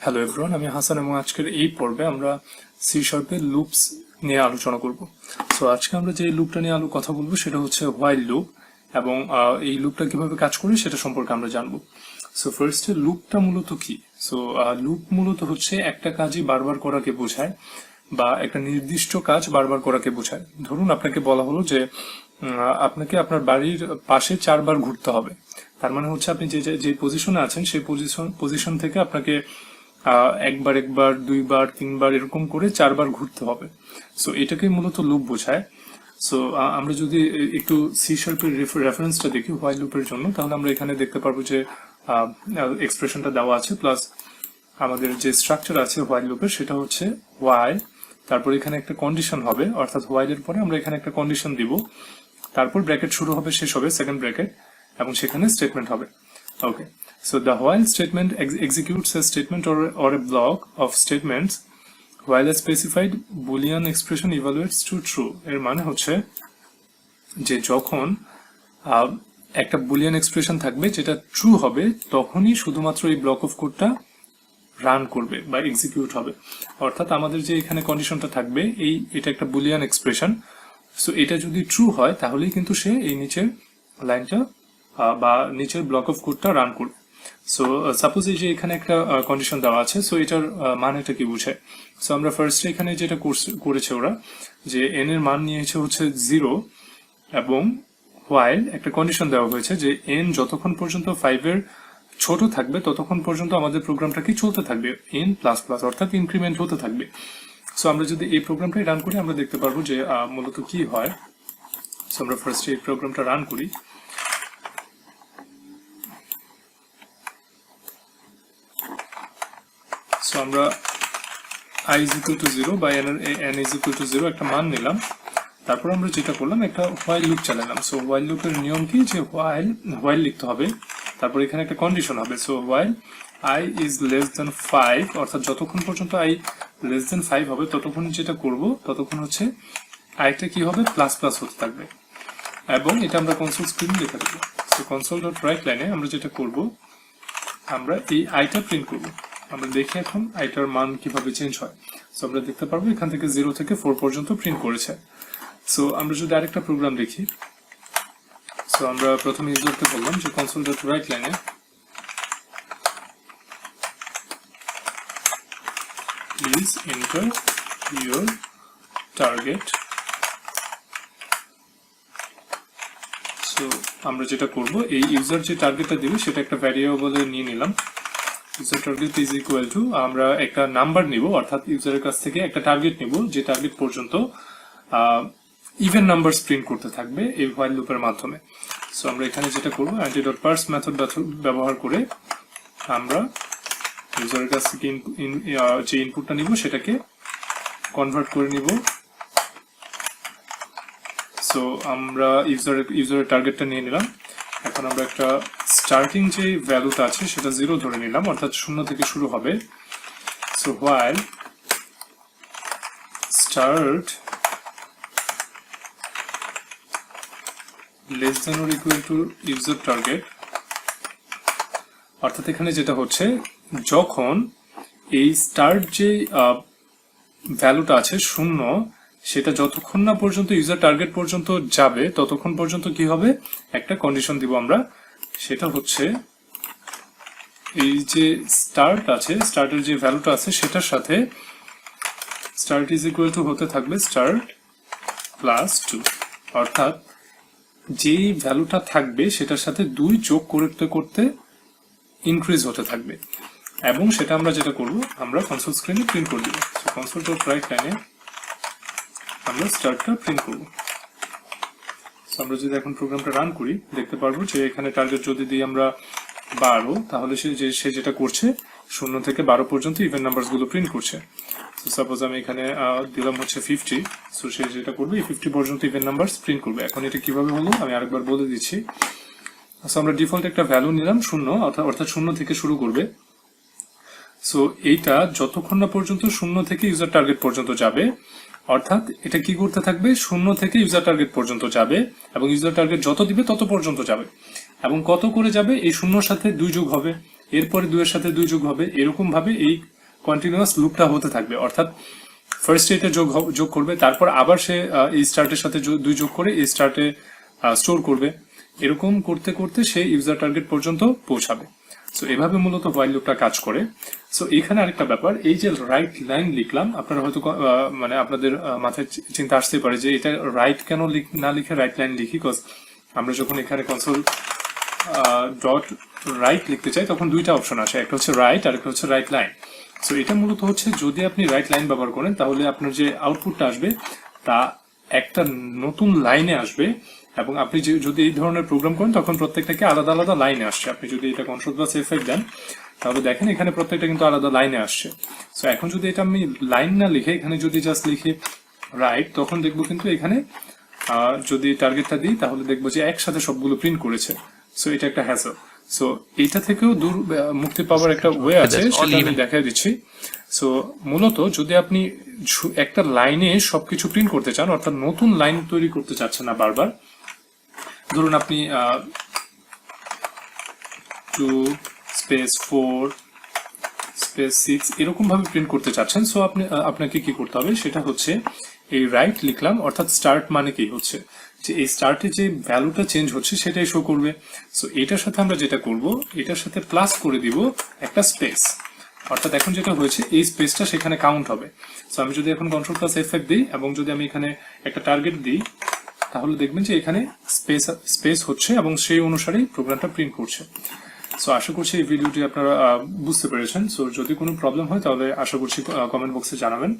Hello everyone, আমি হাসান এবং আজকের এই পর্বে আমরা সি শার্পের লুপস নিয়ে আলোচনা করব। সো আজকে আমরা যে লুপটা নিয়ে কথা বলবো সেটা হচ্ছে হোয়াইল লুপ, এবং এই লুপটা কিভাবে কাজ করে সেটা সম্পর্কে আমরা জানবো। সো ফার্স্টে লুপটা মূলত কি? সো লুপ মূলত হচ্ছে একটা কাজই বারবার করাকে বোঝায়, বা একটা নির্দিষ্ট কাজ বারবার করাকে বোঝায়। ধরুন আপনাকে বলা হলো যে আপনাকে আপনার বাড়ির পাশে 4 বার ঘুরতে হবে। তার মানে হচ্ছে আপনি যে পজিশনে আছেন সেই পজিশন থেকে আপনাকে একবার, 2বার, 3বার এরকম করে 4 বার ঘুরতে হবে। সো এটাকে মূলত লুপ বোঝায়। সো আমরা যদি একটু সি শার্পের রেফারেন্সটা দেখি হোয়াইল লুপের জন্য, তাহলে আমরা এখানে দেখতে পারবো যে এক্সপ্রেশনটা দেওয়া আছে, প্লাস আমাদের যে স্ট্রাকচার আছে হোয়াইল লুপের সেটা হচ্ছে হোয়াইল, তারপর এখানে একটা কন্ডিশন হবে, অর্থাৎ হোয়াইলের পরে আমরা এখানে একটা কন্ডিশন দিব, তারপর ব্র্যাকেট শুরু হবে, শেষ হবে সেকেন্ড ব্র্যাকেট, এবং সেখানে স্টেটমেন্ট হবে। ওকে, so the while statement executes a statement or a block of statements while a specified boolean expression evaluates to true। এর মানে হচ্ছে যে যখন একটা বুলিয়ান এক্সপ্রেশন থাকবে যেটা ট্রু হবে, তখনই শুধুমাত্র এই ব্লক অফ কোডটা রান করবে বা এক্সিকিউট হবে। অর্থাৎ আমাদের যে এখানে কন্ডিশনটা থাকবে, এটা একটা বুলিয়ান এক্সপ্রেশন, সো এটা যদি ট্রু হয় তাহলেই কিন্তু সে এই নিচের লাইনটা বা নিচের ব্লক অফ কোডটা রান করবে। সো সাপোজ এই যে এখানে একটা কন্ডিশন দেওয়া আছে, সো এটার মানেটা কি বোঝায়? সো আমরা ফার্স্টে এখানে যেটা করেছে ওরা, যে এন এর মান নিয়েছে হচ্ছে 0, এবং হোয়াইল একটা কন্ডিশন দেওয়া হয়েছে যে এন যতক্ষণ পর্যন্ত 5 এর ছোট থাকবে ততক্ষণ পর্যন্ত আমাদের প্রোগ্রামটা কি চলতে থাকবে, n++, অর্থাৎ ইনক্রিমেন্ট হতে থাকবে। সো আমরা যদি এই প্রোগ্রামটাই রান করি আমরা দেখতে পারবো যে মূলত কি হয়। সো আমরা ফার্স্টে এই প্রোগ্রামটা রান করি। সো আমরা i is equal to 0 বা n is equal to 0 একটা মান নিলাম, তারপর আমরা যেটা করলাম একটা হোয়াইল লুপ চালালাম। সো হোয়াইল লুপের নিয়ম কি, যে হোয়াইল লিখতে হবে, তারপর এখানে একটা কন্ডিশন হবে। So while i is less than 5, অর্থাৎ যতক্ষণ পর্যন্ত i less than 5 হবে ততক্ষণ যেটা করব, ততক্ষণ হচ্ছে i টা কি হবে, প্লাস প্লাস হতে থাকবে, এবং এটা আমরা কনসোল স্ক্রিনে লিখে দেবো। সো কনসোল ডট রাইট লাইনে আমরা যেটা করব, আমরা এই i টা প্রিন্ট করব। আমরা দেখি এখন i টার মান কিভাবে চেঞ্জ হয়। সো আমরা দেখতে পারবো এখান থেকে 0 থেকে 4 পর্যন্ত প্রিন্ট করেছে। সো আমরা যদি আরেকটা প্রোগ্রাম দেখি, সো আমরা প্রথমে ইউজারকে বললাম যে কনসোল ডট রাইট লাইনে please enter your target. So আমরা যেটা করব, এই ইউজার যে টার্গেটটা দিবে সেটা একটা ভ্যারিয়েবলে নিয়ে নিলাম। User target is equal to, আমরা একটা নাম্বার নিব, অর্থাৎ ইউজারের কাছ থেকে একটা টার্গেট নিব যে টার্গেট পর্যন্ত ইভেন নাম্বারস প্রিন্ট করতে থাকবে এই হোয়াইল লুপের মাধ্যমে। সো আমরা এখানে যেটা করব, anti.parse মেথড ব্যবহার করে আমরা ইউজারের কাছ থেকে যে ইনপুটটা নিব সেটাকে কনভার্ট করে নিব। সো আমরা ইউজারের টার্গেটটা নিয়ে নিলাম। এখন আমরা একটা স্টার্টিং যে ভ্যালুটা আছে সেটা 0 ধরে নিলাম, অর্থাৎ 0 থেকে শুরু হবে। So while start less than or equal to user target, অর্থাৎ এখানে যেটা হচ্ছে, যখন এই স্টার্ট যে ভ্যালুটা আছে 0, সেটা যতক্ষণ না পর্যন্ত ইউজার টার্গেট পর্যন্ত যাবে ততক্ষণ পর্যন্ত কি হবে, একটা কন্ডিশন দিব আমরা, সেটা হচ্ছে এই যে স্টার্ট আছে, স্টার্টের যে ভ্যালুটা আছে সেটার সাথে স্টার্ট ইজ ইকুয়াল টু হতে থাকবে স্টার্ট প্লাস 2, অর্থাৎ যেই ভ্যালুটা থাকবে সেটার সাথে 2 যোগ করতে করতে ইনক্রিজ হতে থাকবে, এবং সেটা আমরা যেটা করব, আমরা কনসোল স্ক্রিনে প্রিন্ট করে দিব। সো কনসোল ডট রাইট লাইনে আমরা স্টার্টটা প্রিন্ট করব। সো আমরা যদি এখন প্রোগ্রামটা রান করি দেখতে পারবো যে এখানে টার্গেট যদি দিই আমরা 12, তাহলে সে যেটা করছে 0 থেকে 12 পর্যন্ত ইভেন নাম্বারস গুলো প্রিন্ট করছে। সো সাপোজ আমি এখানে দিলাম হচ্ছে 50, সো সে যেটা করবে এই 50 পর্যন্ত ইভেন নাম্বারস প্রিন্ট করবে। এখন এটা কিভাবে হলো আমি আরেকবার বলে দিচ্ছি। সো আমরা ডিফল্ট একটা ভ্যালু নিলাম 0, অর্থাৎ 0 থেকে শুরু করবে। সো এইটা যতক্ষণ না পর্যন্ত 0 থেকে ইউজার টার্গেট পর্যন্ত যাবে, অর্থাৎ এটা কি করতে থাকবে, 0 থেকে ইউজার টার্গেট পর্যন্ত যাবে, এবং ইউজার টার্গেট যত দিবে তত পর্যন্ত যাবে, এবং কত করে যাবে, এই 0 এর সাথে 2 যোগ হবে, এরপরে 2 এর সাথে 2 যোগ হবে, এরকম ভাবে এই কন্টিনিউয়াস লুপটা হতে থাকবে, অর্থাৎ ফার্স্ট এটা যোগ করবে, তারপর আবার সে এই স্টার্টের সাথে 2 যোগ করে এই স্টার্টে স্টোর করবে, এরকম করতে করতে সে ইউজার টার্গেট পর্যন্ত পৌঁছাবে। সো এভাবে মূলত হোয়াইল লুপটা কাজ করে। সো এখানে আরেকটা ব্যাপার, এই যে রাইট লাইন লিখলাম, আপনারা হয়তো মানে আপনাদের মাথায় চিন্তা আসতেই পারে যে এটা রাইট কেন না লিখে রাইট লাইন লিখি, বিকজ আমরা যখন এখানে কনসোল ডট রাইট লিখতে চাই তখন দুইটা অপশন আসে, একটা হচ্ছে রাইট আর একটা হচ্ছে রাইট লাইন। সো এটা মূলত হচ্ছে যদি আপনি রাইট লাইন ব্যবহার করেন তাহলে আপনার যে আউটপুটটা আসবে তা একটা নতুন লাইনে আসবে, এবং আপনি যদি এই ধরনের প্রোগ্রাম করেন তখন প্রত্যেকটাকে আলাদা আলাদা লাইনে আসছে। আপনি যদি এটা কন্ট্রোল প্লাস এফ দেন তাহলে দেখেন এখানে প্রত্যেকটা কিন্তু আলাদা লাইনে আসছে। সো এখন যদি এটা আমি লাইন না লিখে এখানে যদি জাস্ট লিখি রাইট, তখন দেখবো কিন্তু এখানে যদি টার্গেটটা দিই তাহলে দেখবো যে একসাথে সবগুলো প্রিন্ট করেছে। সো এটা একটা হ্যাসল। সো এইটা থেকেও মুক্তি পাওয়ার একটা ওয়ে আছে, সেটা আমি দেখাই দিচ্ছি। সো মূলত যদি আপনি একটা লাইনে সবকিছু প্রিন্ট করতে চান, অর্থাৎ নতুন লাইন তৈরি করতে চাচ্ছেন না বারবার, ধরুন আপনি 2 স্পেস 4 স্পেস 6 এরকম ভাবে প্রিন্ট করতে চাচ্ছেন, সো আপনাকে কি করতে হবে সেটা হচ্ছে এই রাইট লিখলাম, অর্থাৎ স্টার্ট মানে কি হচ্ছে যে এই স্টার্টে যে ভ্যালুটা চেঞ্জ হচ্ছে সেটাই শো করবে। সো এটার সাথে আমরা যেটা করব, এটার সাথে প্লাস করে দিব একটা স্পেস, অর্থাৎ এখন যেটা হয়েছে এই স্পেসটা সেখানে কাউন্ট হবে। সো আমি যদি এখন কন্ট্রোল প্লাস এফ দিই এবং যদি আমি এখানে একটা টার্গেট দিই তাহলে দেখবেন যে এখানে স্পেস হচ্ছে এবং সেই অনুসারেই প্রোগ্রামটা প্রিন্ট করছে। সো আশা করছি এই ভিডিওটি আপনারা বুঝতে পেরেছেন। সো যদি কোনো প্রবলেম হয় তাহলে আশা করছি কমেন্ট বক্সে জানাবেন।